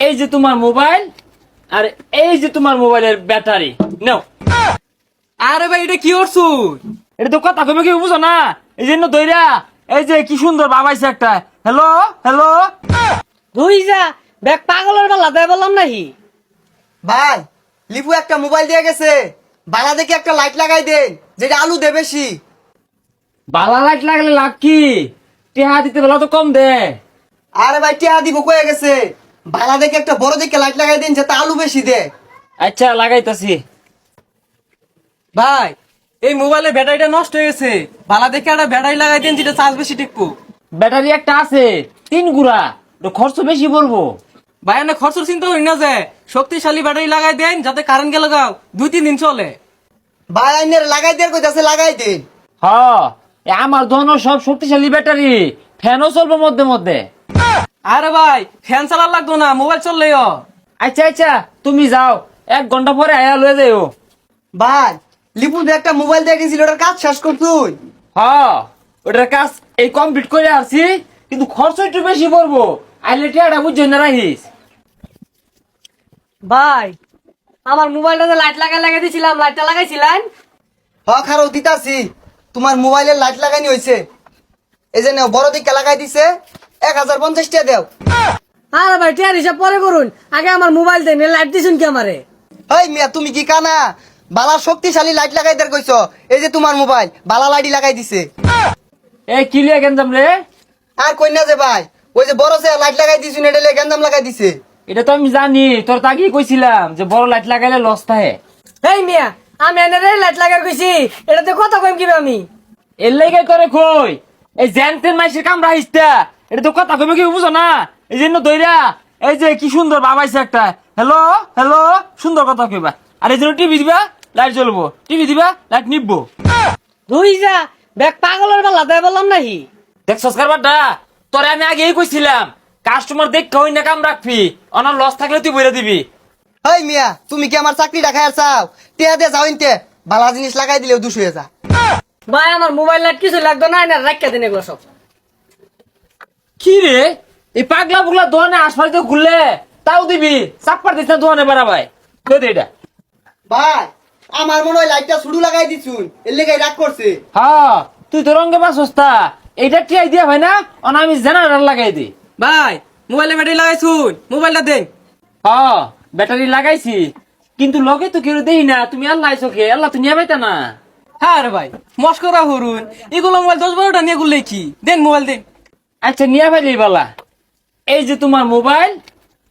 এই যে তোমার মোবাইল, আর এই যে তোমার মোবাইলের ব্যাটারি নাও। আরে ভাই এটা কি করছো? এটা তো কথা কবে কি বুঝো না, এই জন্য দইরা এই যে কি সুন্দর বাবাইছে একটা। Hello hello. ধুই যা ব্যাগ পাগলের বেলা দেয় বললাম নাহি। ভাই লিপু একটা মোবাইল দিয়ে গেছে, বালা দেখে একটা লাইট লাগাই দেন, যেটা আলু দে বেশি। বালা লাইট লাগলে লাভ কি? টেহা দিতে বেলা তো কম দে। আরে ভাই টিয়া দিব কয়ে গেছে, বালা দেখে একটা বড় দেখে লাইট লাগাই দেন, যাতে আলু বেশি দে। আচ্ছা লাগাইতাছি। ভাই এই মোবাইলের ব্যাটারিটা নষ্ট হয়ে গেছে, ভালো দেখে একটা ব্যাটারি লাগাই দেন যেটা চার্জ বেশি টিকবো। ব্যাটারি একটা আছে 3 গুড়া, তো খরচ বেশি পড়বো। ভাই না খরচের চিন্তা করি না, যে শক্তিশালী ব্যাটারি লাগাই দেন যাতে কারেন্ট গেলে গাও 2-3 দিন চলে। ভাই আইনের লাগাই দেন কইতাছে, লাগাই দেন। হ, আমার ধরনের সব শক্তিশালী ব্যাটারি, ফ্যানও চলবে মধ্যে মধ্যে। আরে ভাই ফ্যান চালার লাগতো না, মোবাইল চললেও। আচ্ছা আচ্ছা তুমি যাও, 1 ঘন্টা পরে আয়া লয়ে যাইও। ভাই লিপু দিয়ে একটা মোবাইল দিয়ে গেছিল, ওটার কাজ শেষ কর তুই। হ্যাঁ, ওটার কাজ এই কমপ্লিট করে আসছি, কিন্তু খরচ একটু বেশি পড়বো। আইলে টিয়াটা বুঝছেন না রাখিস। ভাই আমার মোবাইলটাতে লাইট লাগাই দিয়েছিলাম, লাইটটা লাগাইছিলেন? হ খারো দিতাছি, তোমার মোবাইলের লাইট লাগাইনি হয়েছে, এই যে নাও, বড় দিকে লাগাই দিছে, 1050 টাকা দেও। আরে ভাই টিয়ার হিসাব পরে করুন, আগে আমার মোবাইল দেন, লাইট দিছুন কি আমারে? হেই মিয়া তুমি কি কানা? বালা শক্তিশালী লাইট লাগাই দেন কইছো, এই যে তোমার মোবাইল বালা লাইটই লাগাই দিছে। এ কি লিয়ে গেঞ্জাম রে? আর কই না যে ভাই, ওই যে বড় সে লাইট লাগাই দিছুন, এটা লে গেন্দাম লাগাই দিছে। এটা তো আমি জানি, তোর তো আগেই কইছিলাম যে বড় লাইট লাগাইলে লস থাকে। এই মিয়া আমি এনে লাইট লাগাই কইছি, এটাতে কথা কইম কিবে আমি? এর লেগে করে কই, এই জ্যান্তের মাইসের কামড়া হিসটা, এটা তো কথা কবে কি বুঝো না, এই জন্য দইরা এই যে কি সুন্দর বাবাইছে একটা। হ্যালো হ্যালো, সুন্দর কথা কইবা। আর এই জন্য টিভি দিবা, লাইট জ্বলবো, টিভি দিবা, লাইট নিববো। ধুই যা ব্যাগ পাগলের বেলা দেয় বললাম নাহি। দেখছস কারবারটা, তোরে আমি আগেই কইছিলাম কাস্টমার দেখ কই না কাম রাখবি, অনার লস থাকলে তুই বইরা দিবি। হেই মিয়া তুমি কি আমার চাকরি রাখাই আর চাও? টিয়া দিয়ে যাও ইনতে, বালা জিনিস লাগাই দিলেও 200 হয়ে যা। ভাই আমার মোবাইল লাইট কিছু লাগতো না, না রাখিয়া দিন এগুলো সব। কি রে, এই পাগলা পুগলা দোকানে আশপাশে ঘুরলে তাও দিবি, চাপ্পার দিস না দোকানে বাড়া ভাই। কই দে এটা। ভাই আমার মনে হয় লাইটটা শুরু লাগাই দিছুন, এর লেগে রাগ করছে। হ্যাঁ, তুই তো রঙে বা সস্তা, এইটা টিয়াই দিয়া ভাই না, অনা আমি জেনারেটর লাগাই দিই। ভাই মোবাইলে ব্যাটারি লাগাইছুন, মোবাইলটা দেন। হ্যাঁ, ব্যাটারি লাগাইছি, কিন্তু লগে তো কেউ দেই না, তুমি আল্লাহ আইছো কে, আল্লাহ তো নিয়ে পাইতা না। হ্যাঁ রে ভাই মস্করা হরুন, এগুলো মোবাইল 10-12টা নিয়ে গুললে কি, দেন মোবাইল দেন। আচ্ছা নিয়ে ফেলি বালা, এই যে তোমার মোবাইল,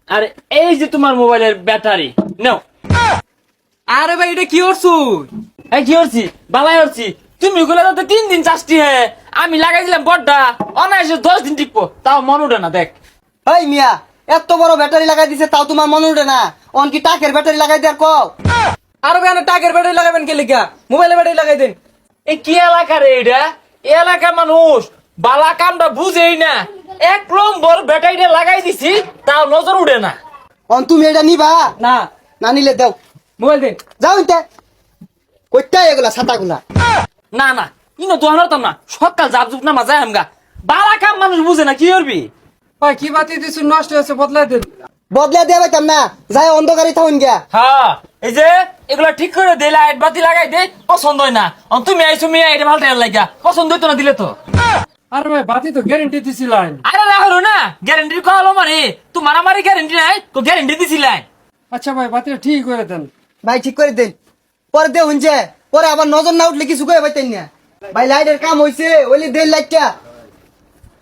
আর এই যে তোমার মোবাইলের ব্যাটারি নাও। আরে ভাই এটা কি করছুন? এই কি করছি, বালাই করছি। তুমি ওগুলো তো 3 দিন চাষটি হে, আমি লাগাইছিলাম বড্ডা, অনায়াসে 10 দিন টিকবো, তাও মন উঠে না। দেখ হেই মিয়া এত বড় ব্যাটারি লাগাই দিছে, তাও তোমার মনে উঠে না? অন কি টাকের ব্যাটারি লাগাই দেয়ার কও? আরে ভাই টাকের ব্যাটারি লাগাবেন কে লিগা, মোবাইলে ব্যাটারি লাগাই দেন। এই কি এলাকা রে এটা, এই এলাকার মানুষ বালা কামটা বুঝেই না, 1 নম্বর ব্যাটারিটা লাগাই দিছি, তাও নজর উঠে না। অন তুমি এটা নিবা? না না নিলে দাও, মোবাইল দেন। যাও ইনতে। কইতাই এগুলা ছাতাগুলা। না না, ইনো তো আনতাম না, সকাল জাবজুক না মাজা আমগা, বালা কাম মানুষ বুঝে না, কি করবি? ভাই কি বাতি দিছুন, নষ্ট হয়েছে, বদলাই দেন। বদলে দেয়া পাইতাম না, যাই অন্ধকারে থাকুন গিয়া। হ্যাঁ, এই যে এগুলা ঠিক করে দে, লাইট বাতি লাগাই দে, পছন্দ হয় না। তুমি আইছো মিয়া, এটা ভালো টাইম লাগা, পছন্দ হইতো না দিলে তো। আরে ভাই বাতি তো গ্যারেন্টি দিছিলেন। আরে রাখো না, গ্যারেন্টি কল মানে তোমার আমারই গ্যারেন্টি নাই, তো গ্যারেন্টি দিছিলেন। আচ্ছা ভাই বাতিটা ঠিক করে দেন। ভাই ঠিক করে দেন, পরে দে হুনছে, পরে আবার নজর না উঠলে কিছু কয়ে পাইতেন না। ভাই লাইটের কাম হইছে, ওইলে দেন লাইটটা।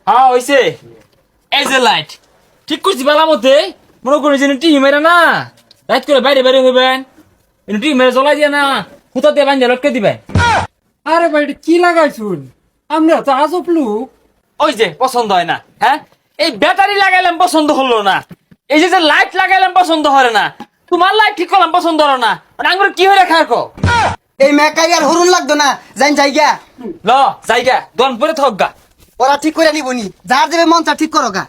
হ্যাঁ হইছে, এই যে লাইট ঠিক করছি বালা মধ্যে, মনে করি যে টিভি মেরে না, রাইট করে বাইরে বাইরে হইবেন, টিভি মেরে জ্বলাই দিয়ে না, হুতা দিয়ে বান্ধে লটকে দিবেন। আরে ভাই এটা কি লাগাইছুন, আমরা তো আজব লোক। ওই যে পছন্দ হয় না, হ্যাঁ এই ব্যাটারি লাগাইলাম পছন্দ হলো না, এই যে লাইট লাগাইলাম পছন্দ হয় না, তোমার লাইট ঠিক করলাম পছন্দ হলো না, মানে আঙ্গুর কি হয়ে রাখা রাখো। এই মেকারি আর হরুন লাগতো না, যাইন যাই গিয়া। ল জায়গা দন পরে থাক গা। ওরা ঠিক করে নিবনি, যার দেবে মন চার ঠিক করো গা।